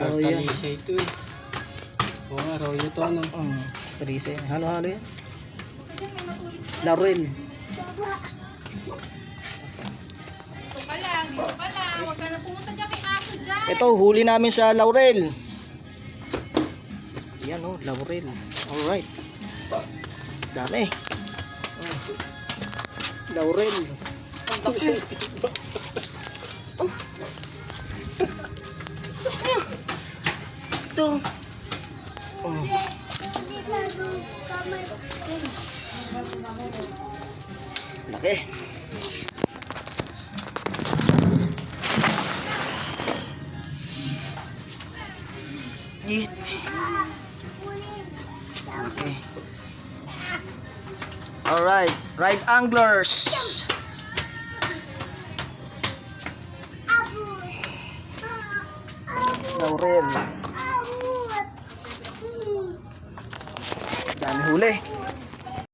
Arroyo. Hortalisa ito eh. Oo nga, arroyo to ano. Trise. Halo-halo yan. Laurel. Dito ka lang. Huwag ka na pumunta dyan kay aso dyan. Ito, huli namin sa laurel. Yan oh, laurel. Alright. Dami. Laurel. Ito. Laki. Okay. Alright, right anglers. Laurel. Dami huli.